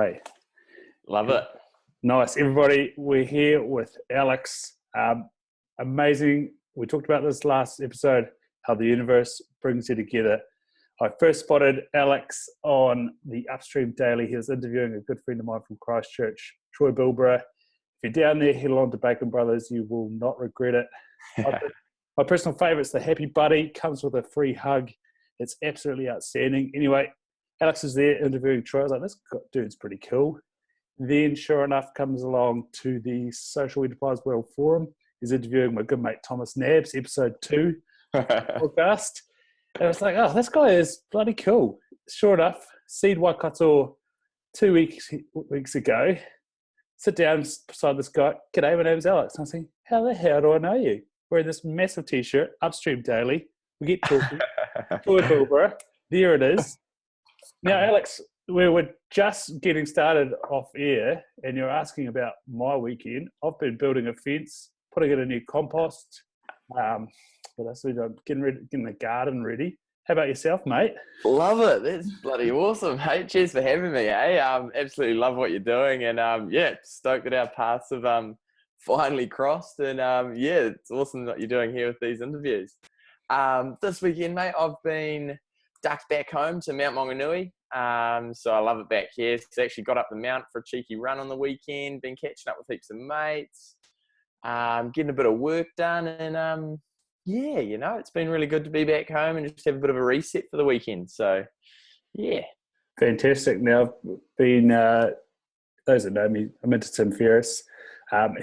way. Love it. Nice. Everybody, we're here with Alex. Amazing. We talked about this last episode, how the universe brings you together. I first spotted Alex on the Upstream Daily. He was interviewing a good friend of mine from Christchurch, Troy Bilborough. If you're down there, head along to Bacon Brothers. You will not regret it. My personal favourite is the Happy Buddy. Comes with a free hug. It's absolutely outstanding. Anyway, Alex is there interviewing Troy. I was like, this dude's pretty cool. Then, sure enough, comes along to the Social Enterprise World Forum. He's interviewing my good mate Thomas Nabbs, episode 2 podcast. And I was like, oh, this guy is bloody cool. Sure enough, Seed Waikato 2 weeks ago. Sit down beside this guy. G'day, my name's Alex. And I was like, how the hell do I know you? Wearing this massive T-shirt, Upstream Daily. We get talking. Troy Bilborough. There it is. Now, Alex, we were just getting started off air, and you're asking about my weekend. I've been building a fence, putting in a new compost. What else have we done? Getting the garden ready. How about yourself, mate? Love it. That's bloody awesome. Hey, cheers for having me. Hey, absolutely love what you're doing, and stoked that our paths have finally crossed. And it's awesome what you're doing here with these interviews. This weekend, mate, I've been ducked back home to Mount Maunganui. So I love it back here. So actually got up the mount for a cheeky run on the weekend. Been catching up with heaps of mates. Getting a bit of work done, and it's been really good to be back home and just have a bit of a reset for the weekend. So, yeah. Fantastic. Now, been those that know me, I'm into Tim Ferriss.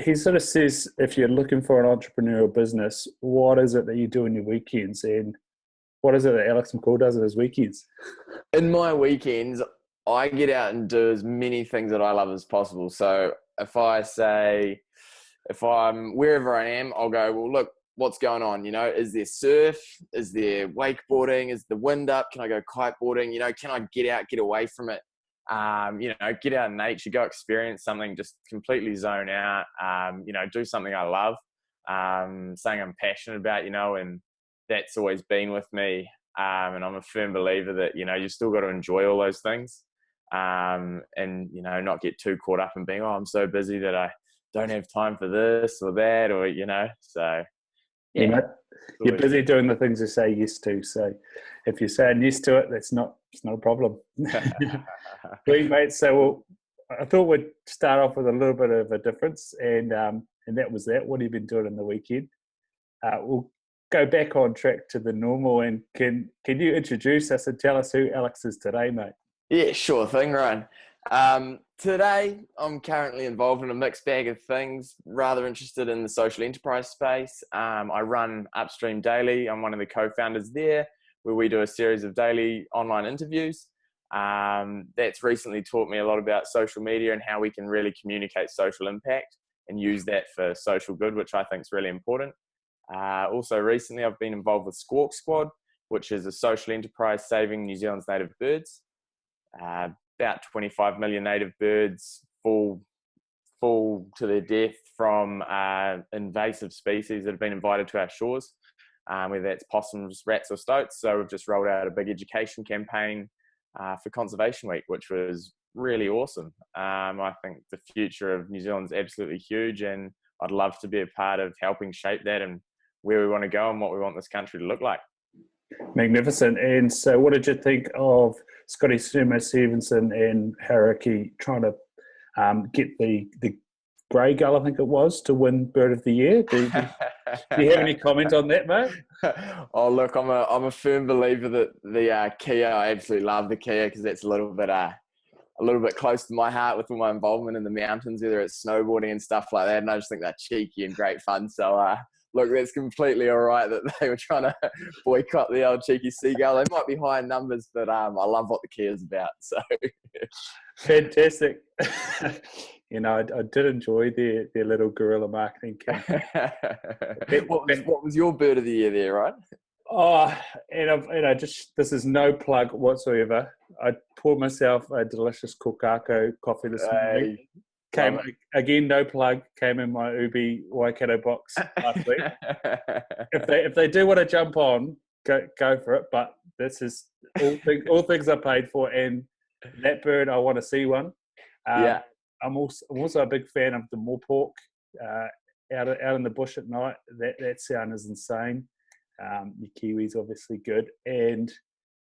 He sort of says, if you're looking for an entrepreneurial business, what is it that you do in your weekends, and what is it that Alex McCall does in his weekends? In my weekends, I get out and do as many things that I love as possible. So if I'm wherever I am, I'll go, well, look, what's going on? Is there surf? Is there wakeboarding? Is the wind up? Can I go kiteboarding? Can I get out, get away from it? Get out in nature, go experience something, just completely zone out, do something I love, something I'm passionate about, and that's always been with me. And I'm a firm believer that, you've still got to enjoy all those things, and, not get too caught up in being, I'm so busy that I don't have time for this or that, or, so. Yeah. You're busy doing the things you say yes to. So if you're saying yes to it, it's not a problem. Great, mate. So I thought we'd start off with a little bit of a difference, and that was that. What have you been doing in the weekend? We'll go back on track to the normal, and can you introduce us and tell us who Alex is today, mate? Yeah, sure thing, Ryan. Today, I'm currently involved in a mixed bag of things, rather interested in the social enterprise space. I run Upstream Daily. I'm one of the co-founders there, where we do a series of daily online interviews. That's recently taught me a lot about social media and how we can really communicate social impact and use that for social good, which I think is really important. Also recently, I've been involved with Squawk Squad, which is a social enterprise saving New Zealand's native birds. About 25 million native birds fall to their death from invasive species that have been invited to our shores, whether that's possums, rats or stoats. So we've just rolled out a big education campaign for Conservation Week, which was really awesome. I think the future of New Zealand is absolutely huge, and I'd love to be a part of helping shape that and where we want to go and what we want this country to look like. Magnificent. And so what did you think of Scotty Stevenson and Hauraki trying to get the grey gull, I think it was, to win Bird of the Year? Do you have any comment on that, mate? Oh, look, I'm a firm believer that the Kia, I absolutely love the Kia because that's a little bit close to my heart with all my involvement in the mountains, whether it's snowboarding and stuff like that. And I just think they're cheeky and great fun. So, look, that's completely all right that they were trying to boycott the old cheeky seagull. They might be high in numbers, but I love what the Kia's about. So fantastic. I did enjoy their little guerrilla marketing campaign. What was your Bird of the Year there, right? Oh, and this is no plug whatsoever. I poured myself a delicious Kokako coffee this morning. Came again, no plug. Came in my Ubi Waikato box last week. If they do want to jump on, go for it. But this is all things are paid for, and that bird, I want to see one. Yeah. I'm also a big fan of the moorpork out in the bush at night. That sound is insane. Your kiwi's obviously good, and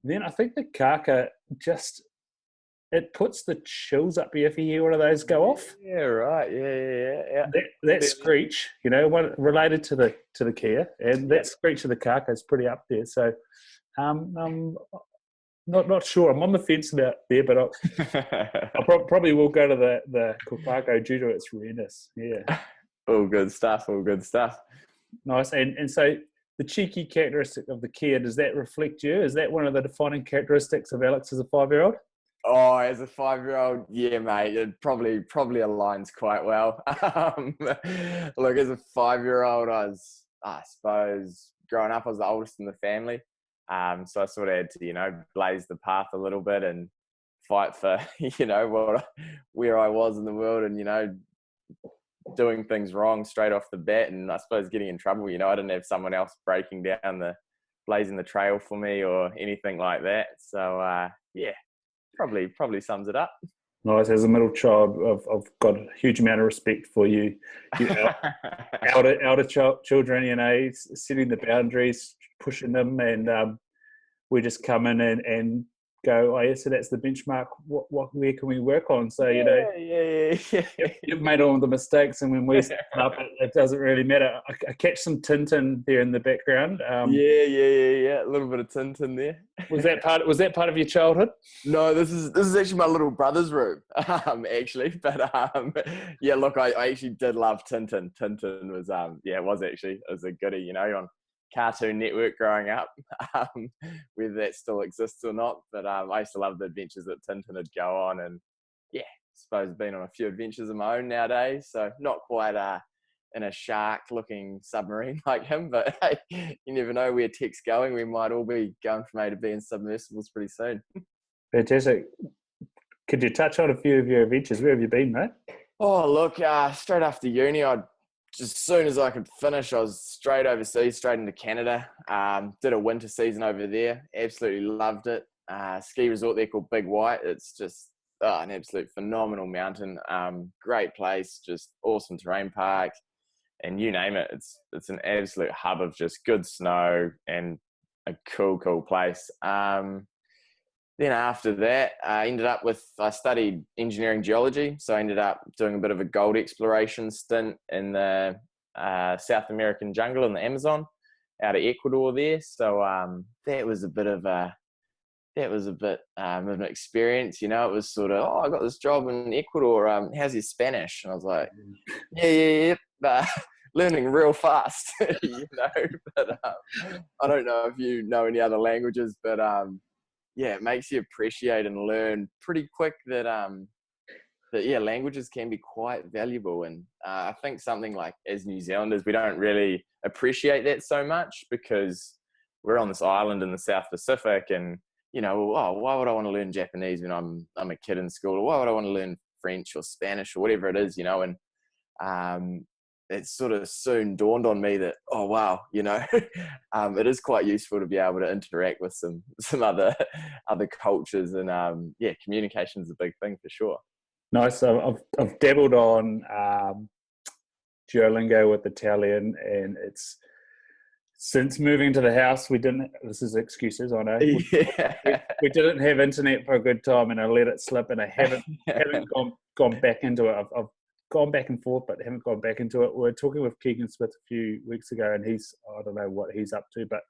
then I think the kaka just it puts the chills up you if you hear one of those go off. Yeah, right. Yeah. That screech, one related to the Kia, and that screech of the kaka is pretty up there. So, I'm not sure. I'm on the fence about there, but I probably will go to the Kokako due to its rareness. Yeah, All good stuff. All good stuff. nice. And so the cheeky characteristic of the Kia, does that reflect you? Is that one of the defining characteristics of Alex as a 5-year-old? Oh, as a 5-year-old, yeah, mate, it probably aligns quite well. Look, as a 5-year-old, I suppose, growing up, I was the oldest in the family. So I sort of had to, blaze the path a little bit and fight for, where I was in the world and, doing things wrong straight off the bat. And I suppose getting in trouble, I didn't have someone else blazing the trail for me or anything like that. So, yeah. Probably sums it up. Nice. As a middle child, I've got a huge amount of respect for you. Elder children, setting the boundaries, pushing them, and we just come in and go, oh yeah, so that's the benchmark. Where can we work on? So yeah. You've made all the mistakes, and when we step up, it doesn't really matter. I catch some Tintin there in the background. Yeah. A little bit of Tintin there. Was that part of your childhood? No, this is actually my little brother's room, actually. But yeah, look, I actually did love Tintin. Tintin was it was a goodie, on Cartoon Network growing up, whether that still exists or not. But I used to love the adventures that Tintin would go on, and yeah, I suppose been on a few adventures of my own nowadays. So not quite in a shark-looking submarine like him, but hey, you never know where tech's going. We might all be going from A to B in submersibles pretty soon. Fantastic. Could you touch on a few of your adventures? Where have you been, mate? Oh, look, straight after uni, as soon as I could finish, I was straight overseas, straight into Canada. Did a winter season over there. Absolutely loved it. Ski resort there called Big White. It's just an absolute phenomenal mountain. Great place, just awesome terrain park, and you name it. It's an absolute hub of just good snow and a cool place. Then after that, I studied engineering geology. So I ended up doing a bit of a gold exploration stint in the South American jungle in the Amazon out of Ecuador there. So that was a bit of an experience. It was sort of, I got this job in Ecuador. How's your Spanish? And I was like, yeah. Learning real fast, But I don't know if you know any other languages, but it makes you appreciate and learn pretty quick that languages can be quite valuable. And I think something like, as New Zealanders, we don't really appreciate that so much because we're on this island in the South Pacific, and why would I want to learn Japanese when I'm a kid in school, or why would I want to learn French or Spanish or whatever it is, and it sort of soon dawned on me that, oh wow, it is quite useful to be able to interact with some other cultures, and communication is a big thing for sure. Nice. So I've dabbled on Duolingo with Italian, and it's since moving to the house this is excuses, I know. We didn't have internet for a good time, and I let it slip, and I haven't gone back into it. I've gone back and forth, but haven't gone back into it. We were talking with Keegan Smith a few weeks ago, and I don't know what he's up to, but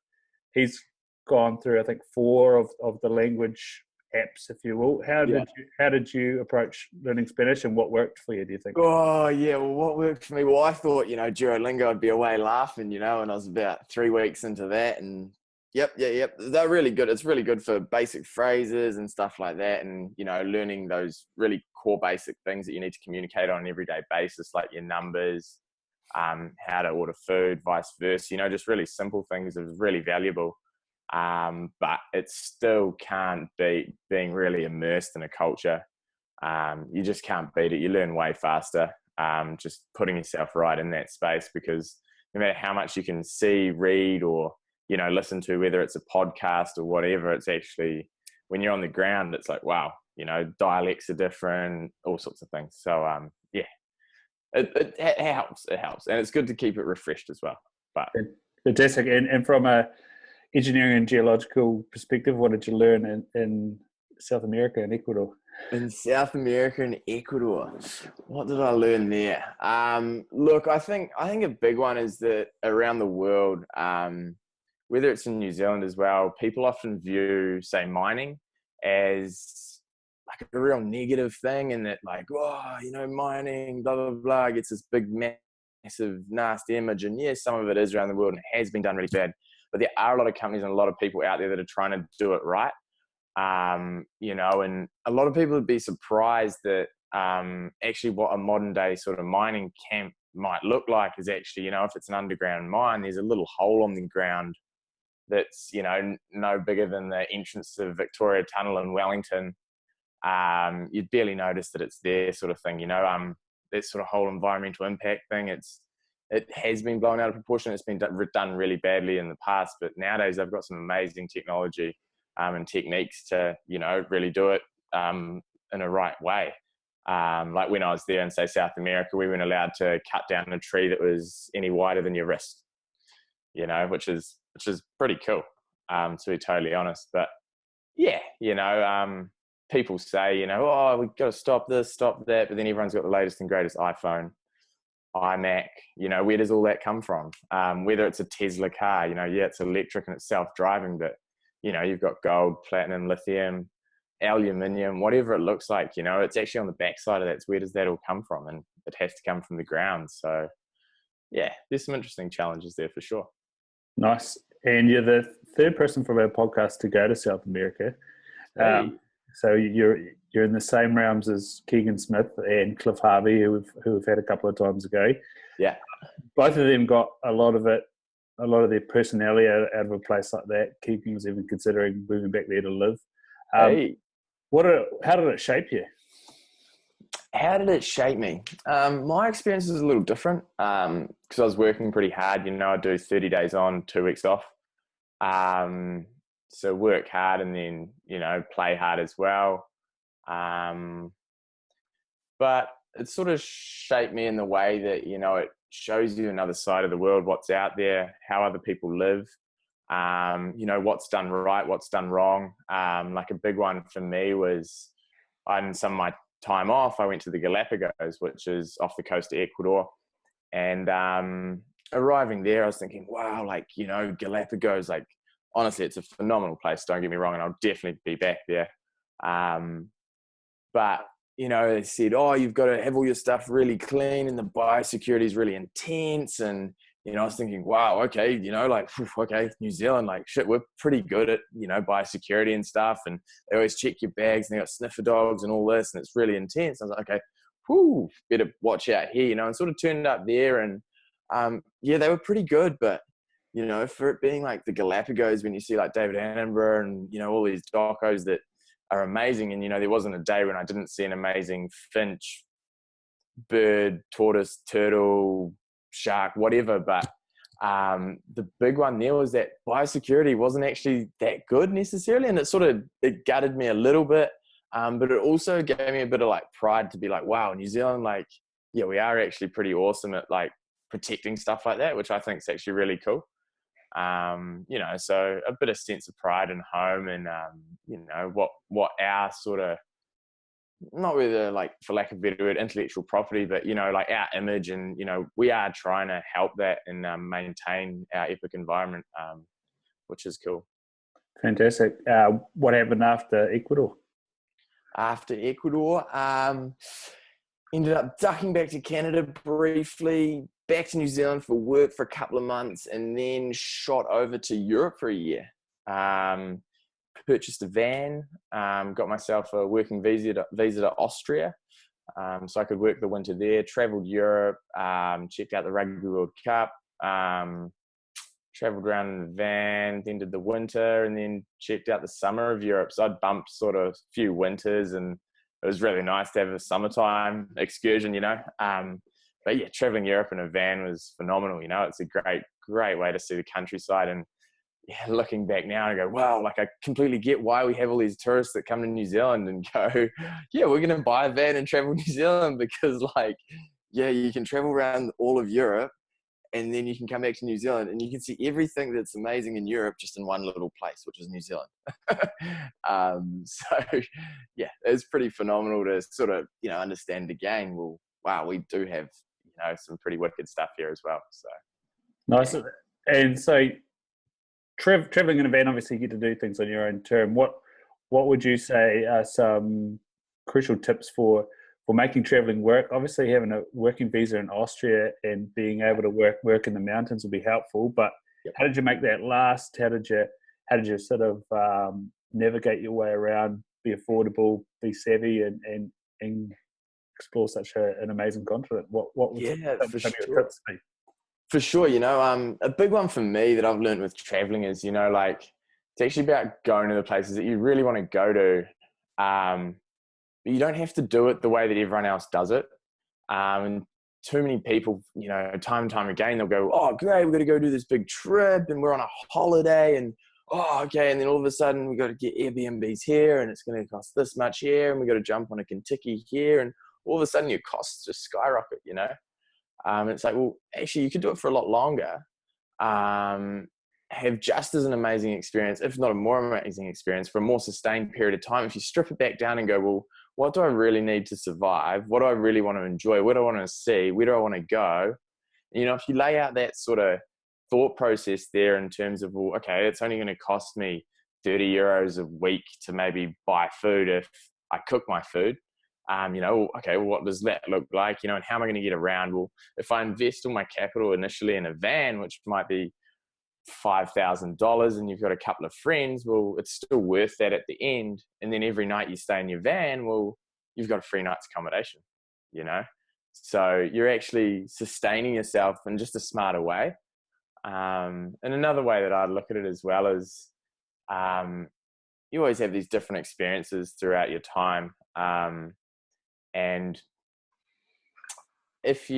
he's gone through, I think, 4 of the language apps, if you will. How did you approach learning Spanish, and what worked for you, do you think? Oh yeah, well, what worked for me? Well, I thought, Duolingo I'd be away laughing, and I was about 3 weeks into that, and yep. They're really good. It's really good for basic phrases and stuff like that, and learning those really core basic things that you need to communicate on an everyday basis, like your numbers, how to order food, vice versa. Just really simple things is really valuable. But it still can't beat being really immersed in a culture. You just can't beat it. You learn way faster, just putting yourself right in that space, because no matter how much you can see, read, or listen to, whether it's a podcast or whatever, it's actually, when you're on the ground, it's like, wow, you know, dialects are different, all sorts of things. So yeah, it helps. It helps, and it's good to keep it refreshed as well. But fantastic. And from a engineering and geological perspective, what did you learn in South America and Ecuador? in South America and Ecuador, what did I learn there? Look, I think a big one is that around the world, whether it's in New Zealand as well, people often view, say, mining as like a real negative thing, and that like, oh, you know, mining, blah, blah, blah, gets this big, massive, nasty image. And yes, some of it is around the world and it has been done really bad. But there are a lot of companies and a lot of people out there that are trying to do it right. You know, and a lot of people would be surprised that actually what a modern day sort of mining camp might look like is actually, you know, if it's an underground mine, there's a little hole on the ground that's, you know, no bigger than the entrance to Victoria Tunnel in Wellington. You'd barely notice that it's there, sort of thing, you know. That sort of whole environmental impact thing, it has been blown out of proportion. It's been done really badly in the past, but nowadays they've got some amazing technology and techniques to, you know, really do it in a right way. Like when I was there in, say, South America, we weren't allowed to cut down a tree that was any wider than your wrist, you know, which is pretty cool, to be totally honest. But yeah, you know, people say, you know, oh, we've got to stop this, stop that, but then everyone's got the latest and greatest iPhone, iMac, you know, where does all that come from? Whether it's a Tesla car, you know, yeah, it's electric and it's self-driving, but, you know, you've got gold, platinum, lithium, aluminium, whatever it looks like, you know, it's actually on the backside of that. Where does that all come from? And it has to come from the ground. So yeah, there's some interesting challenges there for sure. Nice. And you're the third person from our podcast to go to South America. Hey. So you're in the same realms as Keegan Smith and Cliff Harvey, who we've had a couple of times ago. Yeah. Both of them got a lot of their personality out of a place like that. Keegan was even considering moving back there to live. Hey. How did it shape you? How did it shape me? My experience is a little different because I was working pretty hard. You know, I do 30 days on, 2 weeks off. So work hard and then, you know, play hard as well. But it sort of shaped me in the way that, you know, it shows you another side of the world, what's out there, how other people live, you know, what's done right, what's done wrong. Like a big one for me was on some of my time off, I went to the Galapagos, which is off the coast of Ecuador. And arriving there, I was thinking, wow, like, you know, Galapagos, like, honestly, it's a phenomenal place, don't get me wrong, and I'll definitely be back there. But, you know, they said, oh, you've got to have all your stuff really clean and the biosecurity is really intense. And, you know, I was thinking, wow, okay, you know, like, okay, New Zealand, like, shit, we're pretty good at, you know, biosecurity and stuff. And they always check your bags and they got sniffer dogs and all this, and it's really intense. I was like, okay, whew, better watch out here, you know, and sort of turned up there and, yeah, they were pretty good, but, you know, for it being like the Galapagos, when you see like David Attenborough and, you know, all these docos that are amazing. And, you know, there wasn't a day when I didn't see an amazing finch, bird, tortoise, turtle, shark, whatever. But the big one there was that biosecurity wasn't actually that good necessarily. And it gutted me a little bit. But it also gave me a bit of like pride to be like, wow, New Zealand, like, yeah, we are actually pretty awesome at like protecting stuff like that, which I think is actually really cool. You know, so a bit of sense of pride and home and, you know, what our sort of, not really like, for lack of a better word, intellectual property, but, you know, like our image and, you know, we are trying to help that and maintain our epic environment, which is cool. Fantastic. What happened after Ecuador? After Ecuador, ended up ducking back to Canada briefly, back to New Zealand for work for a couple of months, and then shot over to Europe for a year. Purchased a van, got myself a working visa to Austria, so I could work the winter there. Travelled Europe, checked out the Rugby World Cup, travelled around in the van, then did the winter, and then checked out the summer of Europe. So I'd bumped sort of a few winters, and it was really nice to have a summertime excursion, you know. But yeah, traveling Europe in a van was phenomenal. You know, it's a great way to see the countryside. And, yeah, looking back now, I go, wow, like I completely get why we have all these tourists that come to New Zealand and go, yeah, we're going to buy a van and travel New Zealand because like, yeah, you can travel around all of Europe and then you can come back to New Zealand and you can see everything that's amazing in Europe just in one little place, which is New Zealand. So yeah, it's pretty phenomenal to sort of, understand again, well, wow, we do have, some pretty wicked stuff here as well. So Nice. yeah. And so traveling in a van, obviously you get to do things on your own term. What would you say are some crucial tips for making traveling work? Obviously having a working visa in Austria and being able to work in the mountains will be helpful, but Yep. how did you make that last? How did you sort of navigate your way around, be affordable, be savvy, and explore such an amazing continent? What would Yeah, some for of your sure. tips be? For sure, a big one for me that I've learned with traveling is, like it's actually about going to the places that you really want to go to. But you don't have to do it the way that everyone else does it. And too many people, time and time again, they'll go, oh, great, we're going to go do this big trip and we're on a holiday and, oh, okay. And then all of a sudden we got to get Airbnbs here and it's going to cost this much here and we got to jump on a Kentucky here. And all of a sudden your costs just skyrocket, it's like, well, actually you could do it for a lot longer. Have just as an amazing experience, if not a more amazing experience for a more sustained period of time. If you strip it back down and go, well, what do I really need to survive? What do I really want to enjoy? What do I want to see? Where do I want to go? If you lay out that sort of thought process there in terms of, well, okay, it's only going to cost me 30 euros a week to maybe buy food if I cook my food. Okay, well, what does that look like? And how am I going to get around? Well, if I invest all my capital initially in a van, which might be $5,000 and you've got a couple of friends, well, it's still worth that at the end. And then every night you stay in your van, well, you've got a free night's accommodation, so you're actually sustaining yourself in just a smarter way. And another way that I'd look at it as well is you always have these different experiences throughout your time. And if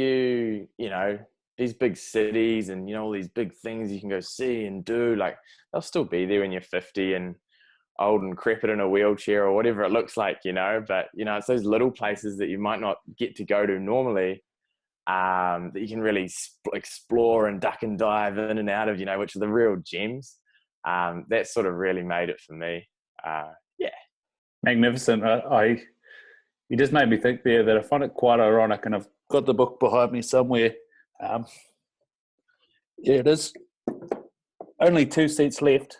these big cities and, all these big things you can go see and do, like they'll still be there when you're 50 and old and crepit in a wheelchair or whatever it looks like, but, it's those little places that you might not get to go to normally that you can really explore and duck and dive in and out of, which are the real gems. That sort of really made it for me. Yeah. Magnificent. You just made me think there that I find it quite ironic, and I've got the book behind me somewhere. Yeah, it is. Only 2 seats left.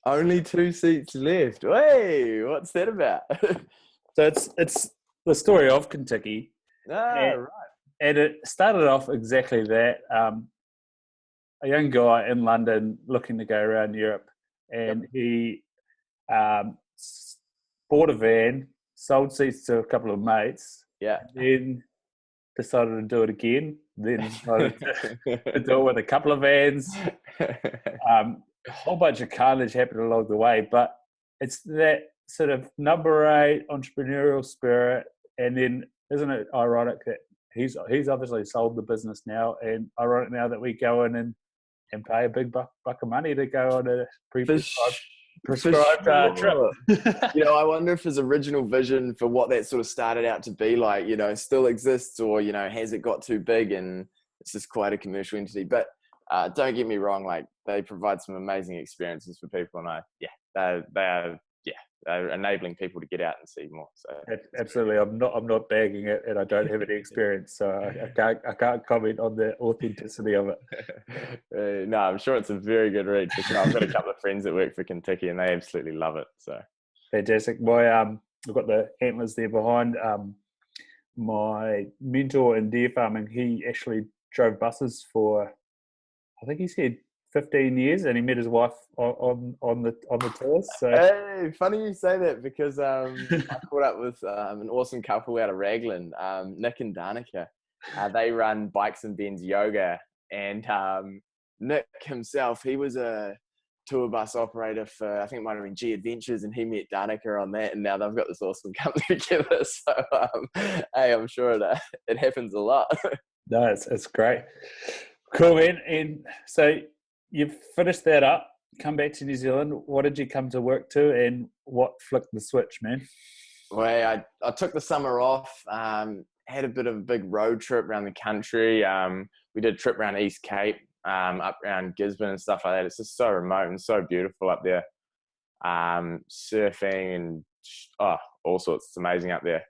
Only 2 seats left. Hey, what's that about? So it's the story of Kentucky. Right. And it started off exactly that. A young guy in London looking to go around Europe, and he bought a van, sold seats to a couple of mates, then decided to do it again, then decided to do it with a couple of vans. A whole bunch of carnage happened along the way, but it's that sort of number 8 entrepreneurial spirit. And then isn't it ironic that he's obviously sold the business now, and ironic now that we go in and pay a big buck of money to go on a prescribed trip. I wonder if his original vision for what that sort of started out to be like, still exists, or, has it got too big and it's just quite a commercial entity. But don't get me wrong, like they provide some amazing experiences for people, and they're enabling people to get out and see more. So absolutely, I'm not bagging it, and I don't have any experience, so I can't comment on the authenticity of it. No, I'm sure it's a very good read. I've got a couple of friends that work for Kentucky, and they absolutely love it. So fantastic. I've got the antlers there behind. My mentor in deer farming, he actually drove buses for, I think he said 15 years, and he met his wife on the tours. So. Hey, funny you say that, because I caught up with an awesome couple out of Raglan, Nick and Danica. They run Bikes and Bends Yoga, and Nick himself, he was a tour bus operator for, I think it might have been G Adventures, and he met Danica on that, and now they've got this awesome company together. So hey, I'm sure it happens a lot. No, it's great. Cool, man. And so you've finished that up, come back to New Zealand. What did you come to work to, and what flicked the switch, man? Well, I took the summer off, had a bit of a big road trip around the country. We did a trip around East Cape, up around Gisborne and stuff like that. It's just so remote and so beautiful up there. Surfing and all sorts. It's amazing up there.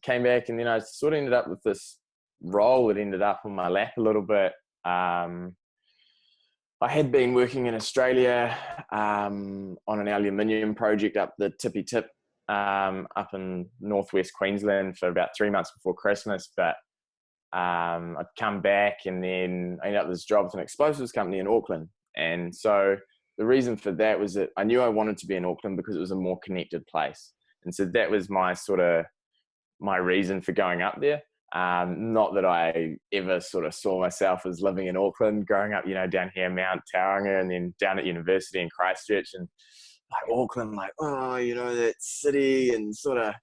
Came back, and then I sort of ended up with this role that ended up on my lap a little bit. I had been working in Australia on an aluminium project up the tippy tip, up in northwest Queensland for about 3 months before Christmas. But I'd come back, and then I ended up with this job with an explosives company in Auckland. And so the reason for that was that I knew I wanted to be in Auckland because it was a more connected place. And so that was my reason for going up there. Not that I ever sort of saw myself as living in Auckland, growing up, down here, Mount Tauranga, and then down at university in Christchurch, and like Auckland, like, that city, and sort of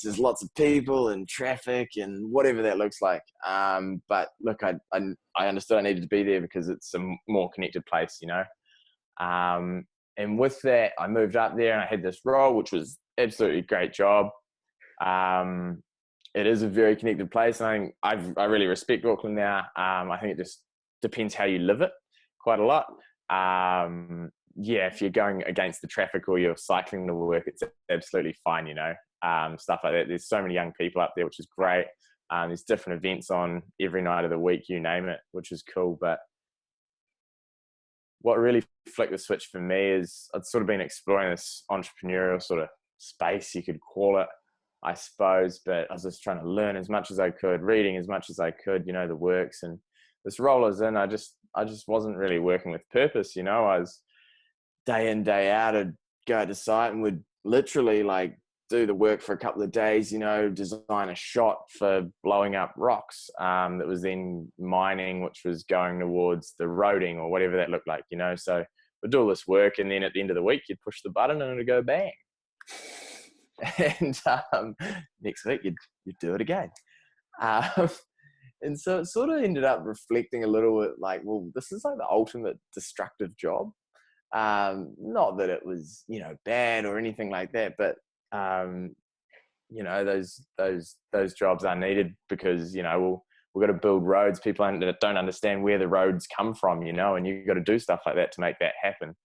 there's lots of people and traffic and whatever that looks like. But look, I understood I needed to be there because it's a more connected place, and with that, I moved up there, and I had this role, which was absolutely great job. It is a very connected place, and I really respect Auckland now. I think it just depends how you live it quite a lot. If you're going against the traffic or you're cycling to work, it's absolutely fine, stuff like that. There's so many young people up there, which is great. There's different events on every night of the week, you name it, which is cool. But what really flicked the switch for me is I'd sort of been exploring this entrepreneurial sort of space, you could call it, I suppose, but I was just trying to learn as much as I could, reading as much as I could, the works. And this role I was in, I just wasn't really working with purpose, I was day in, day out, I'd go to site and would literally like do the work for a couple of days, design a shot for blowing up rocks that was then mining, which was going towards the roading or whatever that looked like, So we'd do all this work, and then at the end of the week, you'd push the button and it'd go bang. And next week, you'd do it again. And so it sort of ended up reflecting a little bit like, well, this is like the ultimate destructive job. Not that it was, bad or anything like that, but those jobs are needed because, we've got to build roads. People don't understand where the roads come from, and you've got to do stuff like that to make that happen.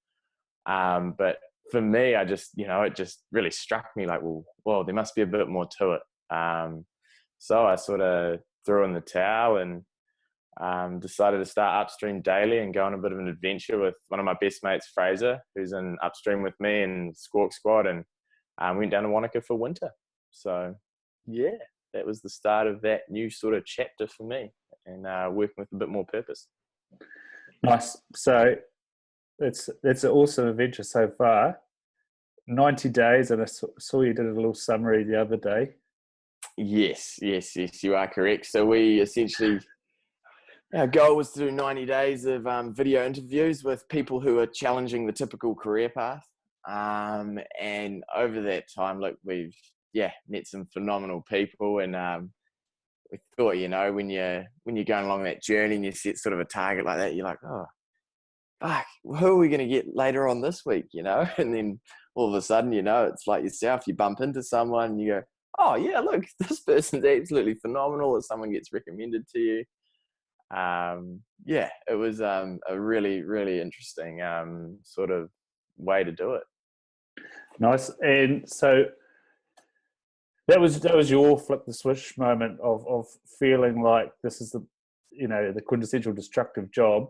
But for me, I just, it just really struck me like, well, there must be a bit more to it. So I sort of threw in the towel and decided to start Upstream Daily and go on a bit of an adventure with one of my best mates, Fraser, who's in Upstream with me and Squawk Squad, and went down to Wanaka for winter. So yeah, that was the start of that new sort of chapter for me, and working with a bit more purpose. Nice. So that's an awesome adventure so far. 90 days, and I saw you did a little summary the other day. Yes, you are correct. So we essentially, our goal was to do 90 days of video interviews with people who are challenging the typical career path. And over that time, look, we've met some phenomenal people, and we thought, when you're going along that journey and you set sort of a target like that, you're like, oh, fuck, who are we going to get later on this week, And then all of a sudden, it's like yourself, you bump into someone and you go, oh yeah, look, this person's absolutely phenomenal, or someone gets recommended to you. It was a really, really interesting sort of way to do it. Nice. And so that was your flip the switch moment of feeling like this is the quintessential destructive job.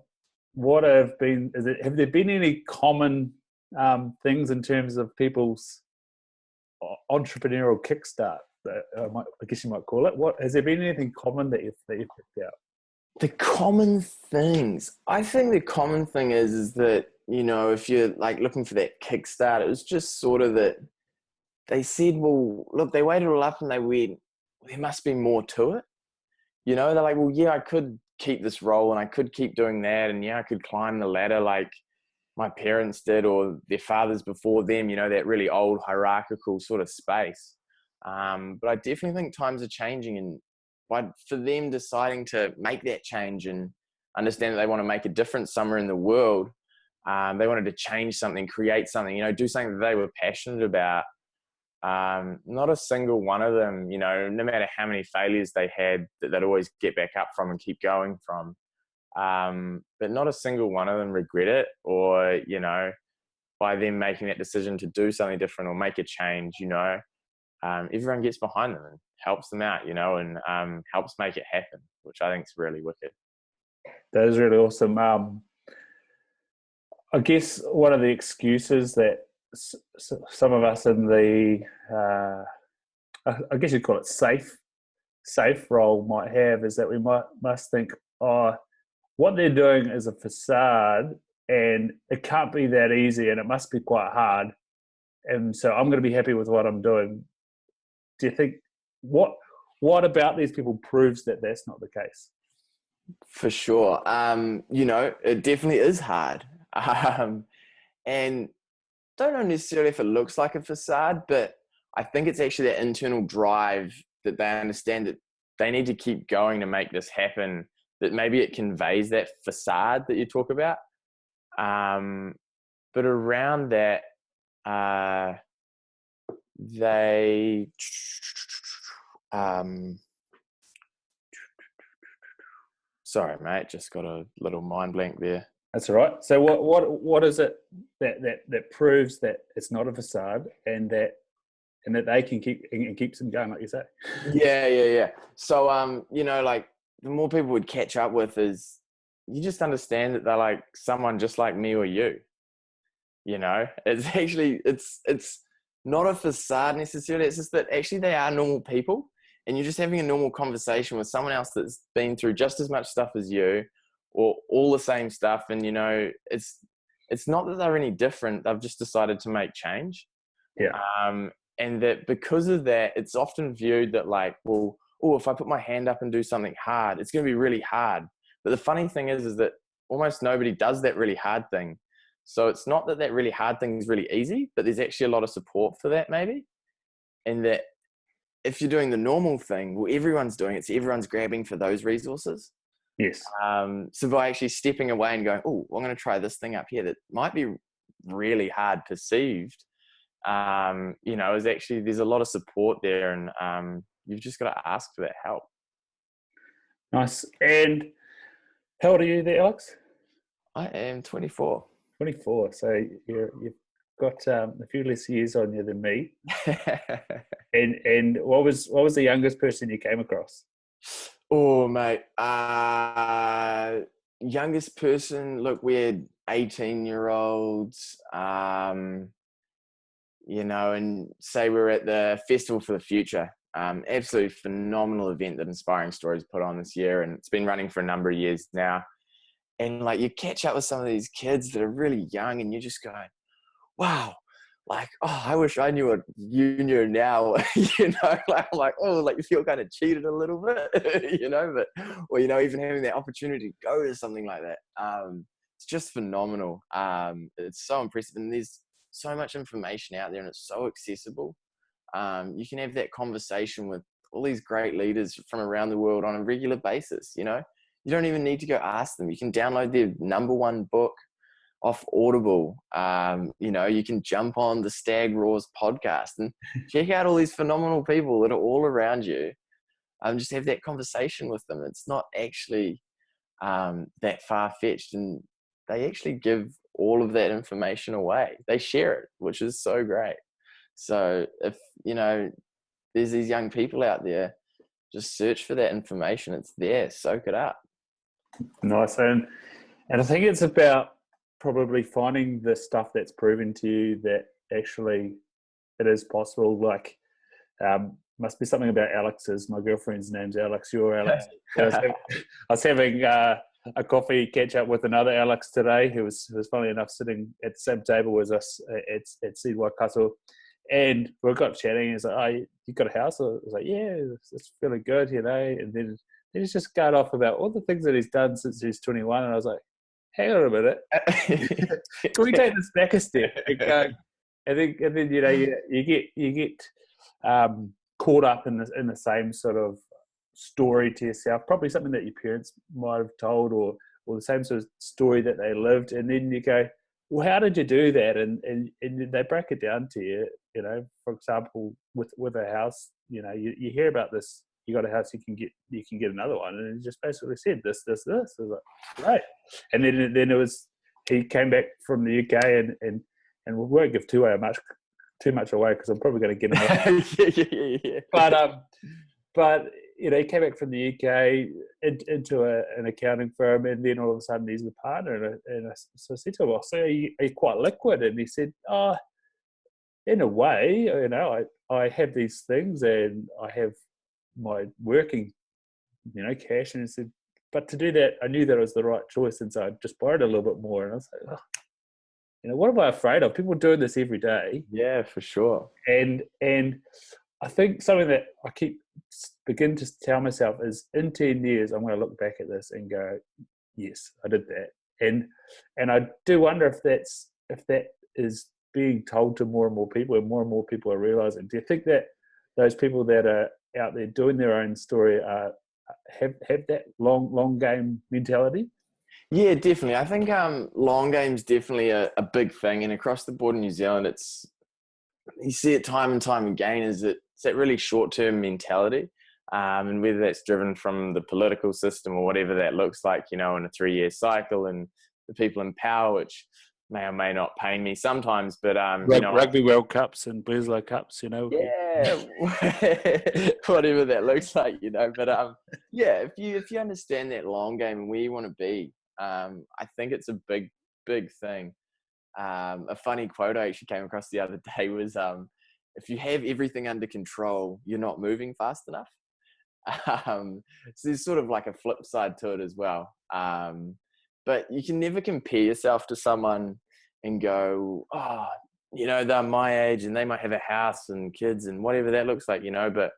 What have there been any common things in terms of people's entrepreneurial kickstart? I guess you might call it. What has there been anything common that you've picked out? The common things. I think the common thing is that if you're like looking for that kickstart, it was just sort of that they said, well, look, they weighed it all up and they went, there must be more to it. They're like, well, yeah, I could keep this role and I could keep doing that, and I could climb the ladder like my parents did or their fathers before them, that really old hierarchical sort of space. But I definitely think times are changing, and for them deciding to make that change and understand that they want to make a difference somewhere in the world. They wanted to change something, create something, do something that they were passionate about. Not a single one of them, no matter how many failures they had, that they'd always get back up from and keep going from. But not a single one of them regret it, or, by them making that decision to do something different or make a change, everyone gets behind them and helps them out, and helps make it happen, which I think is really wicked. That is really awesome. I guess one of the excuses that some of us in the, I guess you'd call it safe role might have, is that we must think, what they're doing is a facade and it can't be that easy and it must be quite hard. And so I'm going to be happy with what I'm doing. Do you think, what about these people proves that that's not the case? For sure. It definitely is hard. And don't know necessarily if it looks like a facade, but I think it's actually that internal drive that they understand that they need to keep going to make this happen, that maybe it conveys that facade that you talk about. But around that, they sorry mate, just got a little mind blank there. That's all right. So what is it that proves that it's not a facade and that they can keeps them going, like you say? Yeah. So like the more people would catch up with is, you just understand that they're like someone just like me or you. It's actually it's not a facade necessarily. It's just that actually they are normal people, and you're just having a normal conversation with someone else that's been through just as much stuff as you, or all the same stuff. And it's not that they're any different. They've just decided to make change. Yeah. And that because of that, it's often viewed that like, well, if I put my hand up and do something hard, it's going to be really hard. But the funny thing is that almost nobody does that really hard thing. So it's not that really hard thing is really easy, but there's actually a lot of support for that maybe. And that if you're doing the normal thing, well, everyone's doing it. So everyone's grabbing for those resources. Yes. So by actually stepping away and going, I'm going to try this thing up here that might be really hard perceived, is actually, there's a lot of support there, and you've just got to ask for that help. Nice. And how old are you there, Alex? I am 24. 24. So you've got a few less years on you than me. And what was the youngest person you came across? Oh, mate. Youngest person, look, we had 18-year-olds, and say we're at the Festival for the Future. Absolutely phenomenal event that Inspiring Stories put on this year, and it's been running for a number of years now. And like, you catch up with some of these kids that are really young, and you're just going, wow, like, I wish I knew what you knew now. Like, I'm like, like you feel kind of cheated a little bit, but, or, even having that opportunity to go to something like that. It's just phenomenal. It's so impressive. And there's so much information out there, and it's so accessible. You can have that conversation with all these great leaders from around the world on a regular basis. You don't even need to go ask them. You can download their #1 book off Audible. You can jump on the Stag podcast and check out all these phenomenal people that are all around you. Just have that conversation with them. It's not actually that far-fetched, and they actually give all of that information away. They share it, which is so great. So if, there's these young people out there, just search for that information. It's there. Soak it up. Nice. And I think it's about probably finding the stuff that's proven to you that actually it is possible. Like, must be something about Alex's. My girlfriend's name's Alex. You're Alex. I was having a coffee catch up with another Alex today, who was funnily enough sitting at the same table as us at Seed Waikato. And we got chatting. He's like, "Oh, you got a house?" I was like, "Yeah, it's really good, And then he's just got off about all the things that he's done since he's 21. And I was like, "Hang on a minute, can we take this back a step?" And then you get caught up in the same sort of story to yourself. Probably something that your parents might have told, or or the same sort of story that they lived, and then you go, well, how did you do that? And they break it down to you. You know, for example, with a house, you know, you hear about this. You got a house, you can get another one, and it just basically said this. I was like, great. And then it was, he came back from the UK, and we won't give too much away because I'm probably going to get him. Yeah. But you know, he came back from the UK into an accounting firm, and then all of a sudden he's the partner. And so I said to him, "So are you quite liquid?" And he said, "Oh, in a way, you know, I have these things, and I have my working, you know, cash." And he said, "But to do that, I knew that it was the right choice, and so I just borrowed a little bit more." And I was like, "Oh, you know, what am I afraid of? People doing this every day." Yeah, for sure. And I think something that I begin to tell myself is, in 10 years, I'm going to look back at this and go, yes, I did that. And I do wonder if that is being told to more and more people, and more people are realizing. Do you think that those people that are out there doing their own story have that long game mentality? Yeah, definitely. I think long game's definitely a big thing, and across the board in New Zealand, you see it time and time again. It's that really short-term mentality, and whether that's driven from the political system or whatever that looks like, you know, in a 3-year cycle, and the people in power, which may or may not pain me sometimes, but you know, Rugby World Cups and Bledisloe Cups, you know. yeah, whatever that looks like, you know. But yeah, if you understand that long game and where you want to be, I think it's a big thing. A funny quote I actually came across the other day was, if you have everything under control, you're not moving fast enough. So there's sort of like a flip side to it as well. But you can never compare yourself to someone and go, oh, you know, they're my age and they might have a house and kids and whatever that looks like, you know. But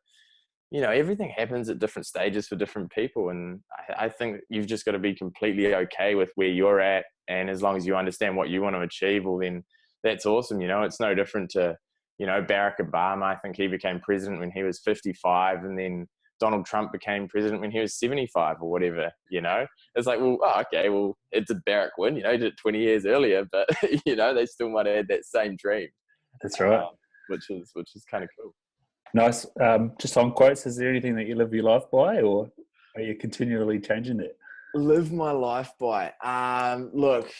you know, everything happens at different stages for different people. And I think you've just got to be completely okay with where you're at. And as long as you understand what you want to achieve, well, then that's awesome. You know, it's no different to, you know, Barack Obama. I think he became president when he was 55, and then Donald Trump became president when he was 75 or whatever, you know. It's like, well, oh, okay, well, it's a Barack win, you know, he did it 20 years earlier, but, you know, they still might have had that same dream. That's right. Which is kind of cool. Nice. Just on quotes, is there anything that you live your life by, or are you continually changing that? Live my life by. Look,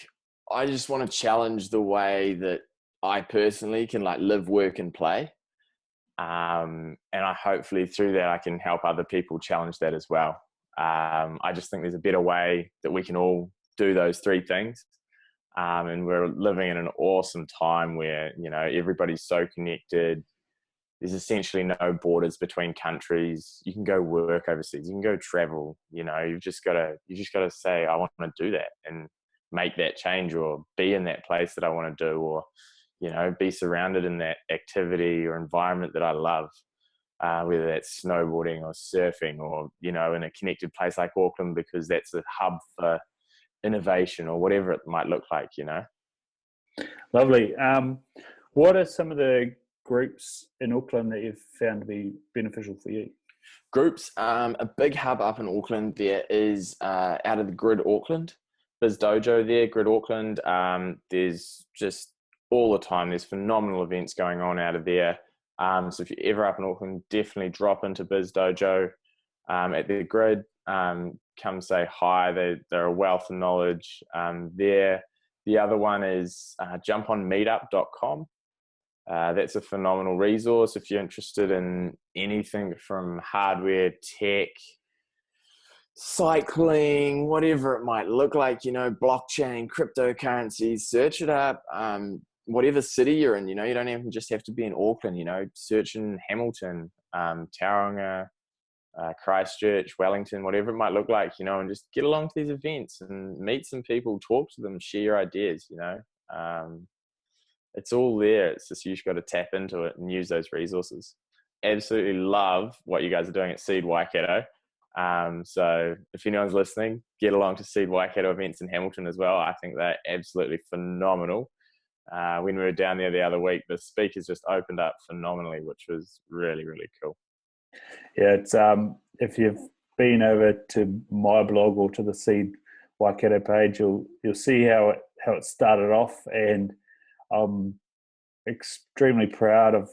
I just want to challenge the way that I personally can like live, work, and play. And I hopefully through that I can help other people challenge that as well. I just think there's a better way that we can all do those three things. And we're living in an awesome time where, you know, everybody's so connected. There's essentially no borders between countries. You can go work overseas. You can go travel. You know, you just got to say, I want to do that and make that change, or be in that place that I want to do, or, you know, be surrounded in that activity or environment that I love, whether that's snowboarding or surfing, or, you know, in a connected place like Auckland, because that's a hub for innovation or whatever it might look like, you know. Lovely. What are some of the groups in Auckland that you've found to be beneficial for you? Groups, a big hub up in Auckland there is out of the Grid Auckland. There's Dojo there, Grid Auckland. There's just all the time, there's phenomenal events going on out of there. So if you're ever up in Auckland, definitely drop into Biz Dojo at the Grid. Come say hi. They're a wealth of knowledge there. The other one is jumponmeetup.com. That's a phenomenal resource if you're interested in anything from hardware, tech, cycling, whatever it might look like, you know, blockchain, cryptocurrencies. Search it up. Whatever city you're in, you know, you don't even just have to be in Auckland, you know, search in Hamilton, Tauranga, Christchurch, Wellington, whatever it might look like, you know, and just get along to these events and meet some people, talk to them, share your ideas, you know. It's all there. It's just you've got to tap into it and use those resources. Absolutely love what you guys are doing at Seed Waikato. So if anyone's listening, get along to Seed Waikato events in Hamilton as well. I think they're absolutely phenomenal. When we were down there the other week, the speakers just opened up phenomenally, which was really, really cool. Yeah, it's if you've been over to my blog or to the Seed Waikato page, you'll see how it started off, and I'm extremely proud of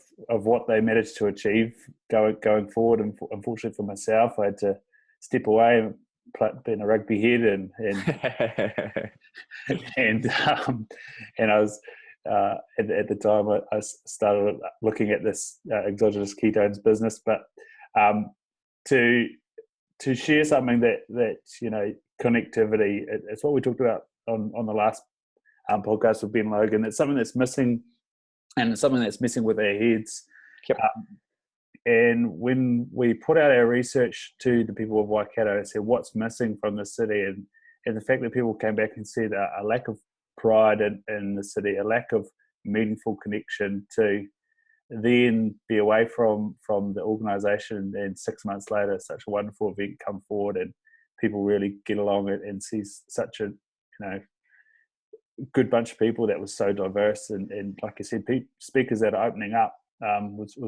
what they managed to achieve going forward. And unfortunately for myself, I had to step away and being a rugby head, and and I was at the time I started looking at this exogenous ketones business, but to share something that connectivity, it's what we talked about on the last podcast with Ben Logan. It's something that's missing, and it's something that's messing with our heads. Yep. And when we put out our research to the people of Waikato and said what's missing from the city, and the fact that people came back and said a lack of pride in the city, a lack of meaningful connection, to then be away from the organisation, and 6 months later such a wonderful event come forward and people really get along it and see such a good bunch of people that was so diverse, and like I said, speakers that are opening up was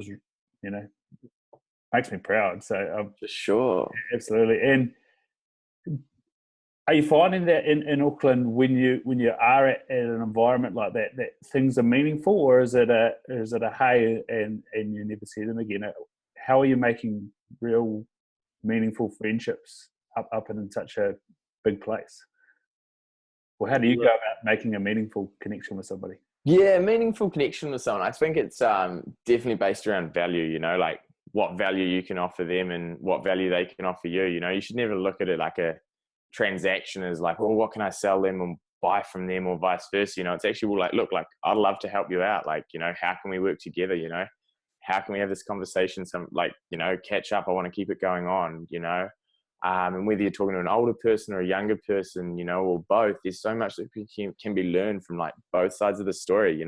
makes me proud. So for sure, absolutely. And are you finding that in Auckland, when you are at an environment like that things are meaningful, or is it a hey and you never see them again? How are you making real meaningful friendships up in such a big place? Well, how do you go about making a meaningful connection with somebody? Yeah, meaningful connection with someone. I think it's definitely based around value, like what value you can offer them and what value they can offer you. You should never look at it like a transaction as like, well, what can I sell them and buy from them, or vice versa. It's actually like, look, like I'd love to help you out. Like, how can we work together? How can we have this conversation? Catch up. I want to keep it going on, and whether you're talking to an older person or a younger person, or both, there's so much that can be learned from like both sides of the story,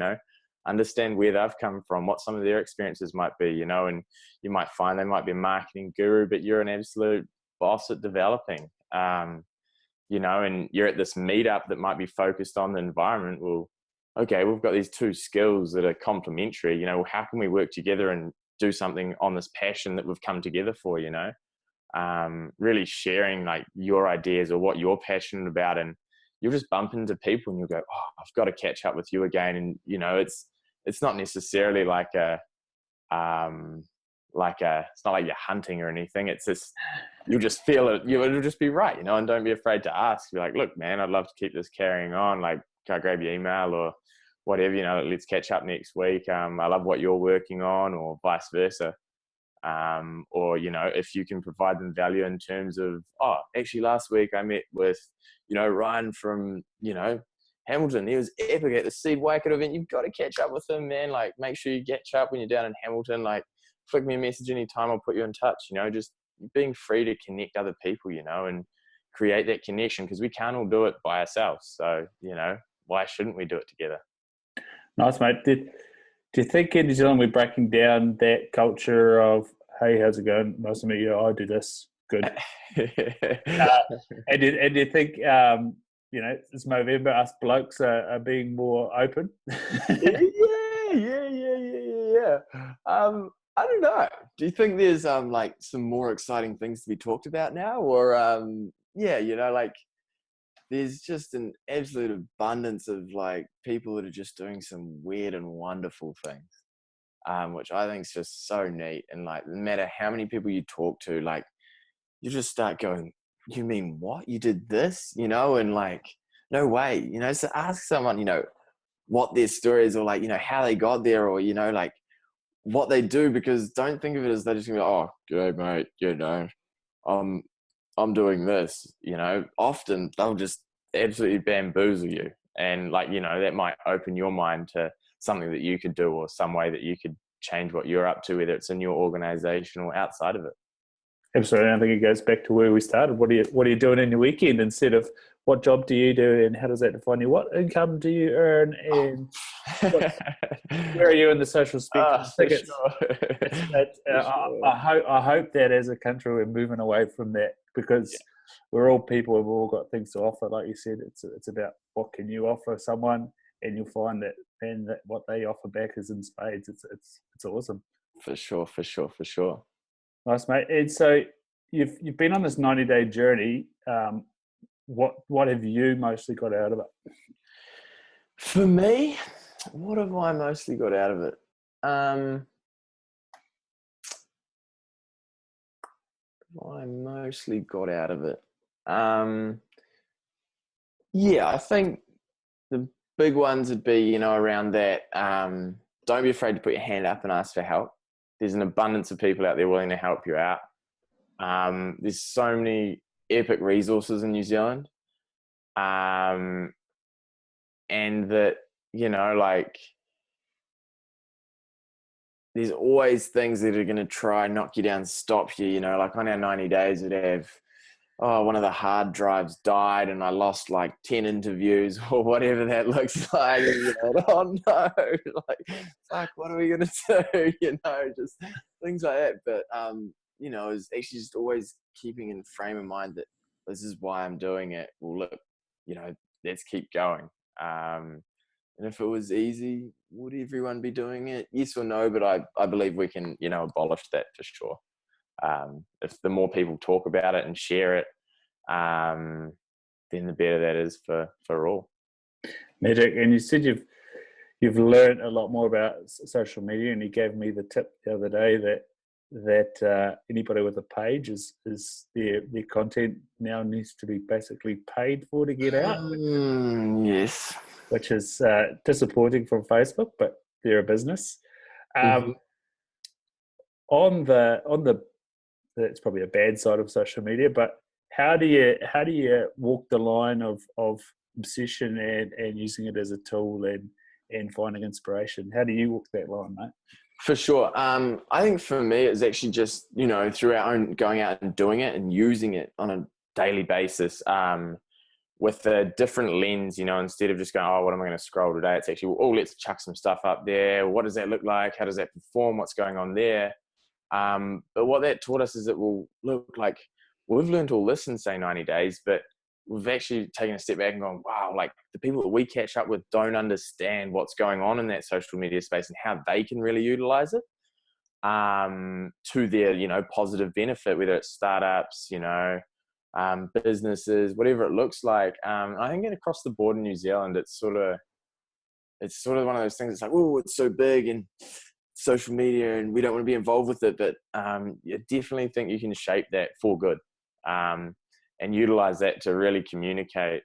understand where they've come from, what some of their experiences might be, and you might find they might be a marketing guru, but you're an absolute boss at developing, and you're at this meetup that might be focused on the environment. Well, okay, we've got these two skills that are complementary, how can we work together and do something on this passion that we've come together for, really sharing like your ideas or what you're passionate about, and you'll just bump into people and you'll go, oh, I've got to catch up with you again. And it's not necessarily like it's not like you're hunting or anything. It's just, you'll just feel it, it'll just be right, and don't be afraid to ask. Be like, look, man, I'd love to keep this carrying on. Like, can I grab your email or whatever, let's catch up next week. I love what you're working on, or vice versa. Or, if you can provide them value in terms of, oh, actually last week I met with, Ryan from, Hamilton. He was epic at the Seed Waikato event. You've got to catch up with him, man. Like, make sure you catch up when you're down in Hamilton. Like, flick me a message anytime, I'll put you in touch. Just being free to connect other people, and create that connection, because we can't all do it by ourselves. So, why shouldn't we do it together? Nice, mate. Do you think in New Zealand we're breaking down that culture of, hey, how's it going? Nice to meet you. I do this. Good. And do you think, it's November, us blokes are being more open? Yeah. I don't know. Do you think there's like some more exciting things to be talked about now, or like there's just an absolute abundance of like people that are just doing some weird and wonderful things, which I think is just so neat. And like, no matter how many people you talk to, like, you just start going, you mean what? You did this, and like, no way, so ask someone, what their story is, or like, how they got there, or, like what they do, because don't think of it as they're just gonna be like, oh, good mate, I'm doing this, often they'll just absolutely bamboozle you. And like, that might open your mind to something that you could do, or some way that you could change what you're up to, whether it's in your organization or outside of it. Absolutely. I think it goes back to where we started. What are you doing in your weekend, instead of what job do you do and how does that define you? What income do you earn, and where are you in the social spectrum? I hope that as a country we're moving away from that, because we're all people, we've all got things to offer. Like you said, it's about what can you offer someone, and you'll find that, and that what they offer back is in spades. It's awesome. For sure. Nice, mate. And so you've been on this 90-day journey. what have you mostly got out of it? For me, what have I mostly got out of it? I mostly got out of it. Yeah, I think the big ones would be, around that. Don't be afraid to put your hand up and ask for help. There's an abundance of people out there willing to help you out. There's so many epic resources in New Zealand. And that, there's always things that are going to try and knock you down, stop you, like on our 90 days, we'd have, one of the hard drives died and I lost like 10 interviews or whatever that looks like. Oh no, like, fuck, what are we going to do? Just things like that. But, it's actually just always keeping in frame of mind that this is why I'm doing it. Well, look, let's keep going. And if it was easy, would everyone be doing it? Yes or no, but I believe we can, abolish that for sure. If the more people talk about it and share it, then the better that is for all. Magic. And you said you've learned a lot more about social media, and you gave me the tip the other day that anybody with a page is their content now needs to be basically paid for to get out. Yes. Which is disappointing from Facebook, but they're a business. On the that's probably a bad side of social media, but how do you walk the line of obsession and using it as a tool and finding inspiration? How do you walk that line, mate? For sure. I think for me, it's actually just, through our own going out and doing it and using it on a daily basis. With a different lens, instead of just going, what am I going to scroll today? It's actually, let's chuck some stuff up there. What does that look like? How does that perform? What's going on there? But what that taught us is it will look like we've learned all this in, say, 90 days, but we've actually taken a step back and gone, wow, like the people that we catch up with don't understand what's going on in that social media space and how they can really utilize it to their, positive benefit, whether it's startups, businesses, whatever it looks like. I think across the board in New Zealand, it's sort of one of those things. It's like, it's so big and social media, and we don't want to be involved with it. But I definitely think you can shape that for good, and utilize that to really communicate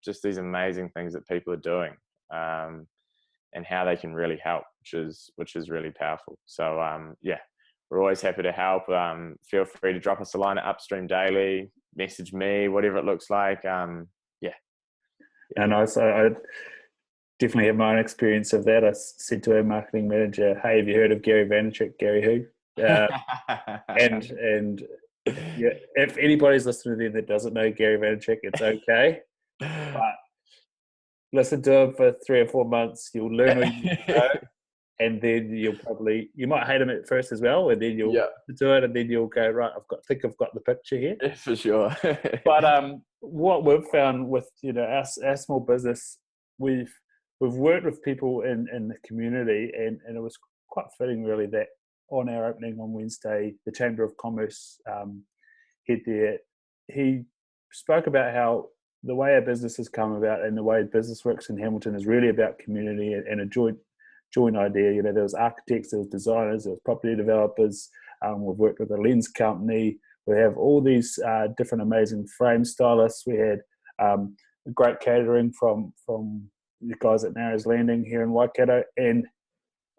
just these amazing things that people are doing, and how they can really help, which is really powerful. So we're always happy to help. Feel free to drop us a line at Upstream Daily, message me, whatever it looks like. And I definitely have my own experience of that. I said to our marketing manager, "Hey, have you heard of Gary Vaynerchuk? Gary who?" And if anybody's listening to them that doesn't know Gary Vaynerchuk, it's okay. But listen to him for 3 or 4 months. You'll learn what you need to know. And then you might hate him at first as well, and then you'll do it, and then you'll go, right, I've got the picture here. For sure. But what we've found with our small business, we've worked with people in the community, and it was quite fitting really that on our opening on Wednesday, the Chamber of Commerce head there, he spoke about how the way our business has come about and the way business works in Hamilton is really about community and a joint idea. There was architects, there was designers, there was property developers. We've worked with a lens company. We have all these different amazing frame stylists. We had great catering from the guys at Narrows Landing here in Waikato. And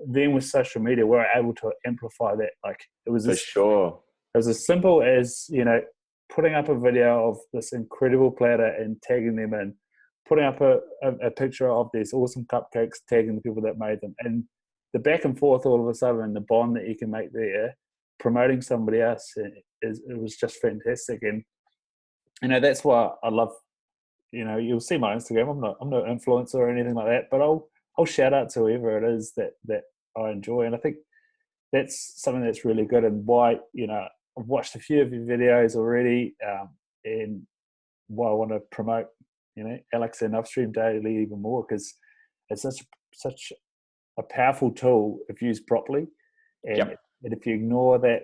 then with social media, we were able to amplify that. Like it was sure. It was as simple as putting up a video of this incredible platter and tagging them in. Putting up a picture of these awesome cupcakes, tagging the people that made them, and the back and forth all of a sudden, and the bond that you can make there, promoting somebody else, it was just fantastic. And that's why I love. You'll see my Instagram. I'm no influencer or anything like that, but I'll shout out to whoever it is that I enjoy, and I think that's something that's really good. And why I've watched a few of your videos already, and why I want to promote. Alex and Upstream Daily even more, because it's such a powerful tool if used properly, and if you ignore that,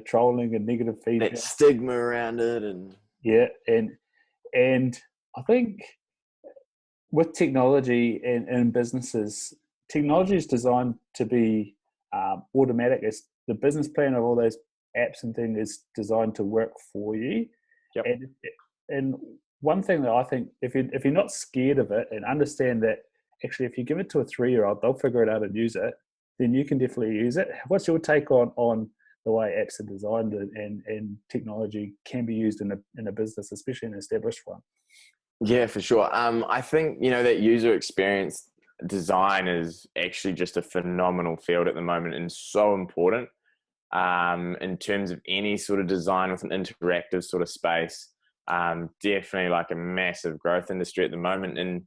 trolling and negative feedback, that stigma around it, and And I think with technology and businesses, technology is designed to be automatic. It's the business plan of all those apps and things is designed to work for you. Yep. And one thing that I think, if you're not scared of it and understand that actually if you give it to a 3-year-old, they'll figure it out and use it, then you can definitely use it. What's your take on the way apps are designed and technology can be used in a business, especially an established one? Yeah, for sure. I think, that user experience design is actually just a phenomenal field at the moment and so important in terms of any sort of design with an interactive sort of space. Definitely like a massive growth industry at the moment. And,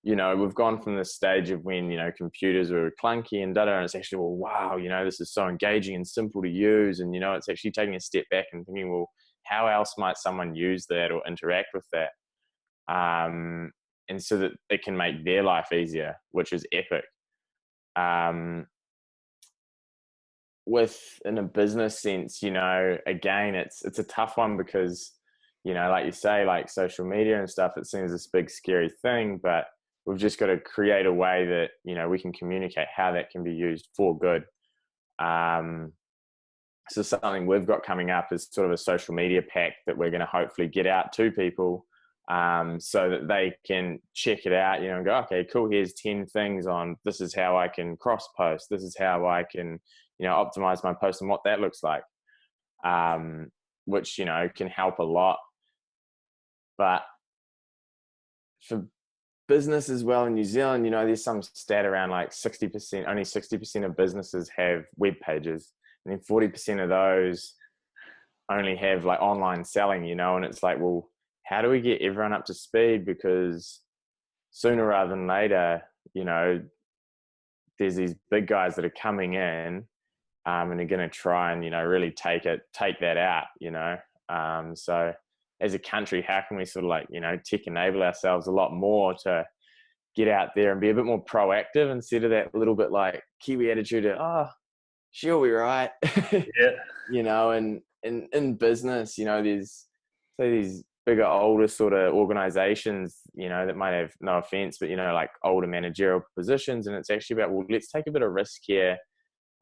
we've gone from the stage of when, computers were clunky and and it's actually, well, wow, this is so engaging and simple to use. And, it's actually taking a step back and thinking, well, how else might someone use that or interact with that? And so that it can make their life easier, which is epic. In a business sense, again, it's a tough one because, like you say, like social media and stuff, it seems this big scary thing, but we've just got to create a way that, we can communicate how that can be used for good. So something we've got coming up is sort of a social media pack that we're going to hopefully get out to people so that they can check it out, and go, okay, cool, here's 10 things on this is how I can cross post. This is how I can, optimize my post and what that looks like, which, can help a lot. But for business as well in New Zealand, there's some stat around like 60%, only 60% of businesses have web pages. And then 40% of those only have like online selling, and it's like, well, how do we get everyone up to speed? Because sooner rather than later, there's these big guys that are coming in and are going to try and, really take that out, so as a country, how can we sort of like, tech enable ourselves a lot more to get out there and be a bit more proactive instead of that little bit like Kiwi attitude of, she'll be right. Yeah. And in business, there's these bigger, older sort of organizations, that might have, no offense, but, like older managerial positions. And it's actually about, well, let's take a bit of risk here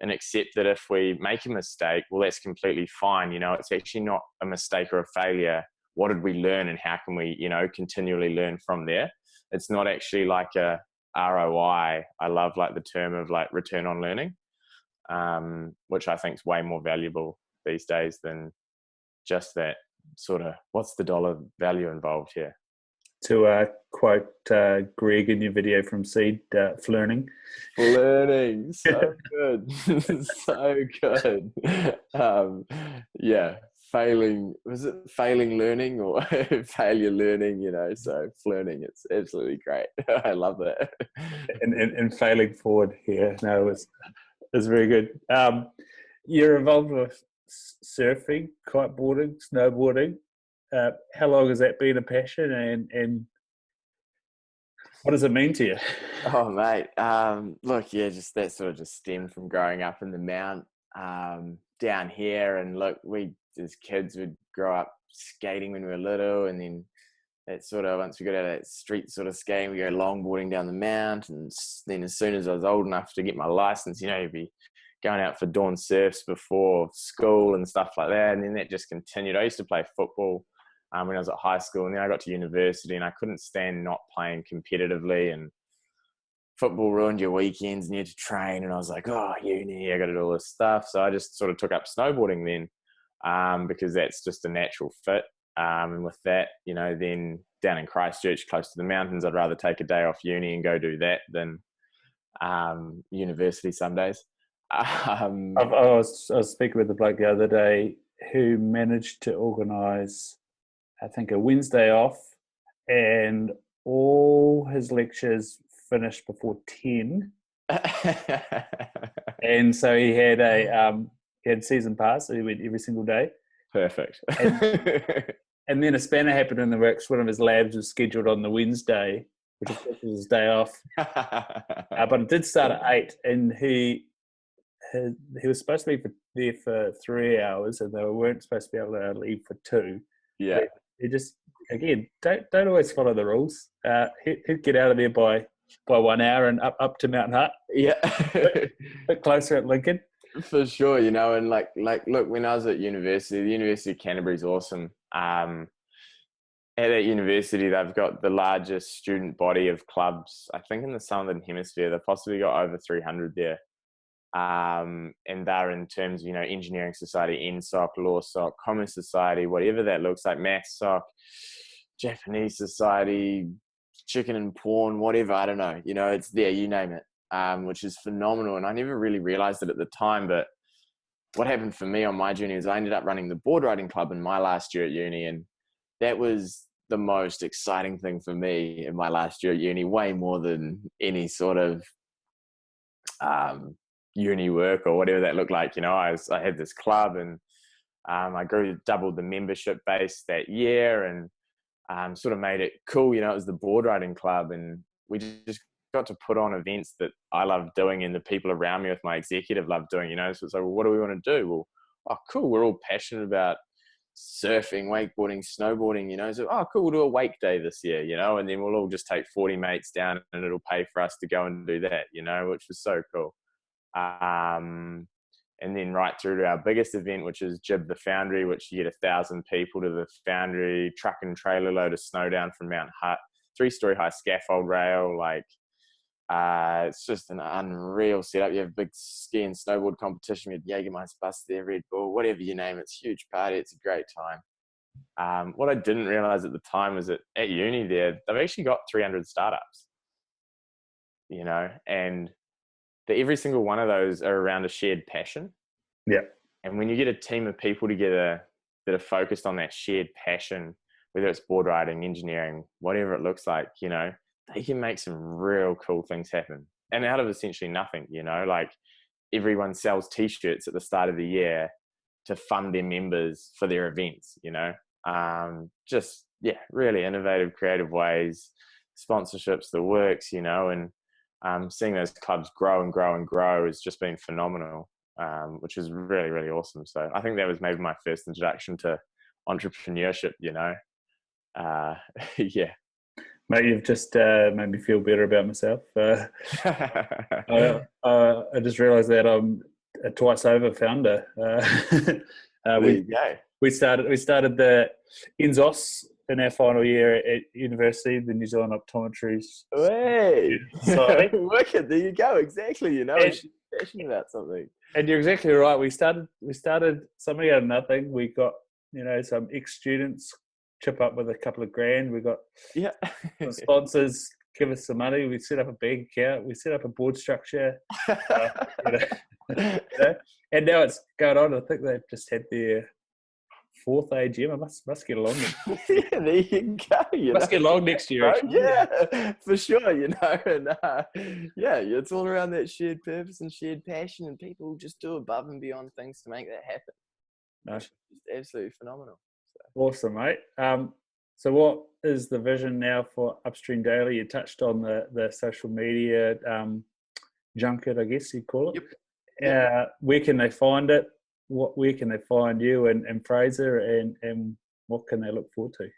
and accept that if we make a mistake, well, that's completely fine. It's actually not a mistake or a failure. What did we learn and how can we, continually learn from there? It's not actually like a ROI. I love like the term of like return on learning, which I think is way more valuable these days than just that sort of what's the dollar value involved here. To quote Greg in your video from Seed, flirting, so good. So good. Was it failing learning or failure learning, so flirting, it's absolutely great. I love that. and failing forward here. No, it's very good. You're involved with surfing, kiteboarding, snowboarding. How long has that been a passion and what does it mean to you? Oh, mate. Look, yeah, just that sort of just stemmed from growing up in the Mount down here. And look, we as kids would grow up skating when we were little. And then that sort of, once we got out of that street sort of skating, we go longboarding down the Mount. And then as soon as I was old enough to get my license, you'd be going out for dawn surfs before school and stuff like that. And then that just continued. I used to play football when I was at high school, and then I got to university and I couldn't stand not playing competitively, and football ruined your weekends and you had to train, and I was like, uni, I got to do all this stuff. So I just sort of took up snowboarding then because that's just a natural fit. And with that, then down in Christchurch, close to the mountains, I'd rather take a day off uni and go do that than university some days. I was speaking with the bloke the other day who managed to organise, I think, a Wednesday off, and all his lectures finished before 10. And so he had he had season pass, so he went every single day. Perfect. And then a spanner happened in the works. One of his labs was scheduled on the Wednesday, which of course was his day off. But it did start at 8, and he was supposed to be there for 3 hours, and they weren't supposed to be able to leave for 2. Yeah. you just, again, don't always follow the rules. He'd get out of there by 1 hour and up to Mountain Hut. Yeah. Bit closer at Lincoln. For sure, and like look, when I was at university, the University of Canterbury is awesome. At that university, they've got the largest student body of clubs, I think, in the Southern Hemisphere. They've possibly got over 300 there. And they're in terms of, engineering society, NSOC, law soc, commerce society, whatever that looks like, maths soc, Japanese society, chicken and porn, whatever, I don't know. It's there, you name it, which is phenomenal. And I never really realized it at the time, but what happened for me on my journey is I ended up running the board riding club in my last year at uni, and that was the most exciting thing for me in my last year at uni, way more than any sort of uni work or whatever that looked like. I had this club, and I doubled the membership base that year, and sort of made it cool. It was the board riding club, and we just got to put on events that I love doing, and the people around me with my executive love doing. So it's like, well, what do we want to do? Well, oh, cool, we're all passionate about surfing, wakeboarding, snowboarding, so, oh, cool, we'll do a wake day this year, and then we'll all just take 40 mates down, and it'll pay for us to go and do that, which was so cool. And then right through to our biggest event, which is Jib the Foundry, which you get 1,000 people to the Foundry, truck and trailer load of snow down from Mount Hut, 3-story high scaffold rail, it's just an unreal setup. You have a big ski and snowboard competition with Jägermeister bus there, Red Bull, whatever you name it. It's a huge party. It's a great time. What I didn't realize at the time was that at uni there, they've actually got 300 startups, and every single one of those are around a shared passion. Yeah. And when you get a team of people together that are focused on that shared passion, whether it's board riding, engineering, whatever it looks like, they can make some real cool things happen. And out of essentially nothing, everyone sells t-shirts at the start of the year to fund their members for their events, just, really innovative, creative ways, sponsorships, the works, and seeing those clubs grow and grow and grow has just been phenomenal, which is really, really awesome. So I think that was maybe my first introduction to entrepreneurship, yeah. Mate, you've just made me feel better about myself. I just realised that I'm a twice over founder. We started the NZOS in our final year at university, the New Zealand Optometry Society. Wicked, there you go. Exactly. Passionate about something. And you're exactly right. We started something out of nothing. We got some ex-students chip up with a couple of grand. We got some sponsors give us some money. We set up a bank account. We set up a board structure. And now it's going on. I think they've just had their 4th AGM. I must get along. There you go. Must get along next year. Actually. Yeah, for sure. And it's all around that shared purpose and shared passion, and people just do above and beyond things to make that happen. Nice. It's absolutely phenomenal. Awesome, mate. So what is the vision now for Upstream Daily? You touched on the social media junket, I guess you'd call it. Yep. Where can they find it? Where can they find you and Fraser, and what can they look forward to?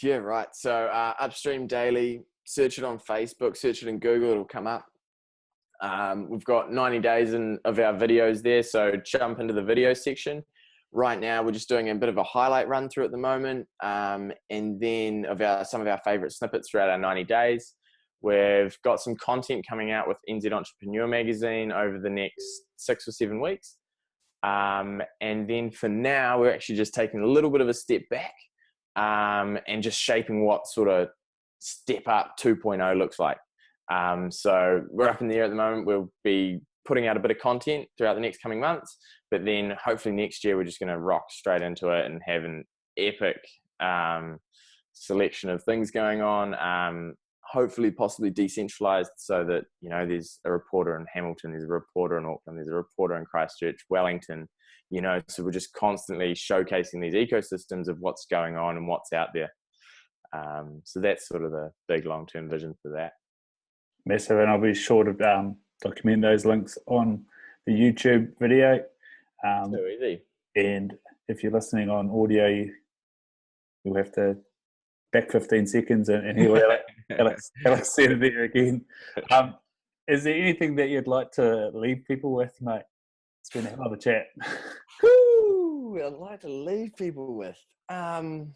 Yeah, right. So Upstream Daily, search it on Facebook, search it in Google, it'll come up. We've got 90 days of our videos there, so jump into the video section. Right now, we're just doing a bit of a highlight run through at the moment, and then of some of our favorite snippets throughout our 90 days. We've got some content coming out with NZ Entrepreneur Magazine over the next 6 or 7 weeks. And then for now, we're actually just taking a little bit of a step back and just shaping what sort of step up 2.0 looks like. So we're up in the air at the moment. We'll be putting out a bit of content throughout the next coming months, but then hopefully next year we're just going to rock straight into it and have an epic selection of things going on. Hopefully possibly decentralized, so that there's a reporter in Hamilton, there's a reporter in Auckland, there's a reporter in Christchurch, Wellington, so we're just constantly showcasing these ecosystems of what's going on and what's out there. So that's sort of the big long-term vision for that. Massive. And I'll be sure to document those links on the YouTube video. So easy. And if you're listening on audio, you'll have to back 15 seconds and hear what Alex said there again. Is there anything that you'd like to leave people with, mate? It's been a hell of a chat. Woo! I'd like to leave people with. I'd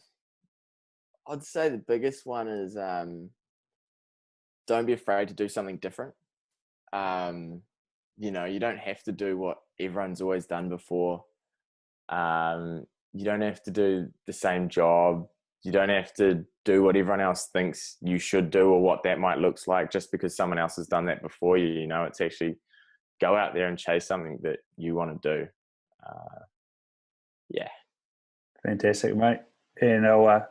say the biggest one is don't be afraid to do something different. You don't have to do what everyone's always done before. You don't have to do the same job. You don't have to do what everyone else thinks you should do or what that might look like just because someone else has done that before you. It's actually go out there and chase something that you want to do. Yeah. Fantastic, mate. And I'll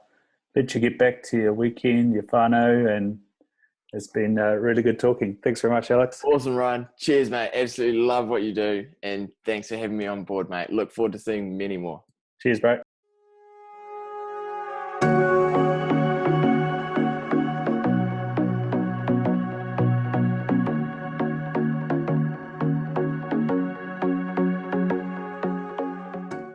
let you get back to your weekend, your whānau, and it's been really good talking. Thanks very much, Alex. Awesome, Ryan. Cheers, mate. Absolutely love what you do. And thanks for having me on board, mate. Look forward to seeing many more. Cheers, bro.